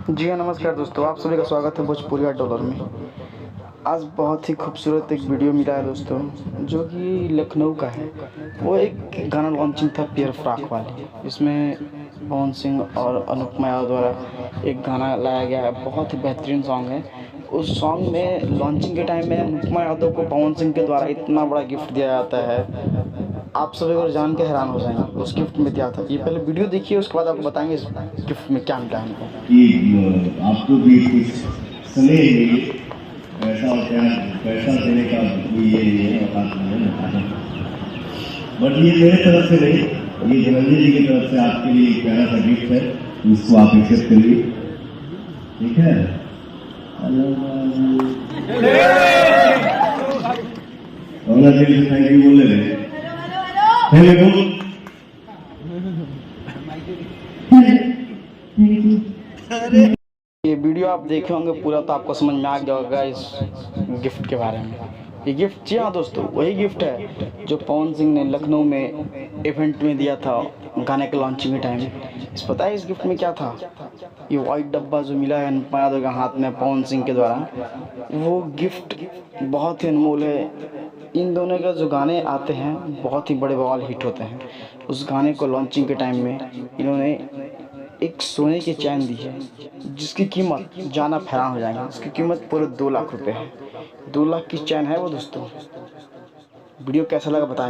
जी हाँ, नमस्कार दोस्तों, आप सभी का स्वागत है भोजपुरिया डॉलर में। आज बहुत ही खूबसूरत एक वीडियो मिला है दोस्तों, जो कि लखनऊ का है। वो एक गाना लॉन्चिंग था पियर फ्रॉक वाली, इसमें पवन सिंह और अनुपमा यादव द्वारा एक गाना लाया गया है। बहुत ही बेहतरीन सॉन्ग है। उस सॉन्ग में लॉन्चिंग के टाइम में अनुपमा यादव को पवन सिंह के द्वारा इतना बड़ा गिफ्ट दिया जाता है, आप सभी और जान के हैरान हो जाएंगे उस गिफ्ट में क्या था। ये पहले वीडियो देखिए, उसके बाद आपको बताएंगे इस गिफ्ट में क्या मिला है हमको। कि आपको भी कुछ स्नेह मिले, पैसा और प्यार, पैसा देने का ये औकात नहीं है। बट ये मेरे तरफ से नहीं, ये धनंजय जी की तरफ से आपके लिए एक प्यारा सा गिफ्ट है, इसको आप एक्सेप्ट करिए, ठीक है। और दिल से थैंक यू बोले रहे। हेलो ये वीडियो आप देखे होंगे पूरा, तो आपको समझ में आ गया होगा इस गिफ्ट के बारे में। ये गिफ्ट, जी हाँ दोस्तों, वही गिफ्ट है जो पवन सिंह ने लखनऊ में इवेंट में दिया था गाने के लॉन्चिंग के टाइम। इस पता है इस गिफ्ट में क्या था? ये वाइट डब्बा जो मिला है अनुपमा यादव के हाथ में पवन सिंह के द्वारा, वो गिफ्ट बहुत ही अनमोल है। इन दोनों का जो गाने आते हैं बहुत ही बड़े बवाल हिट होते हैं। उस गाने को लॉन्चिंग के टाइम में इन्होंने एक सोने की चैन दी है, जिसकी कीमत जान आप हैरान हो जाएंगे। उसकी कीमत पूरे 2 लाख रुपए है। 2 लाख की चैन है वो दोस्तों। वीडियो कैसा लगा बताएं।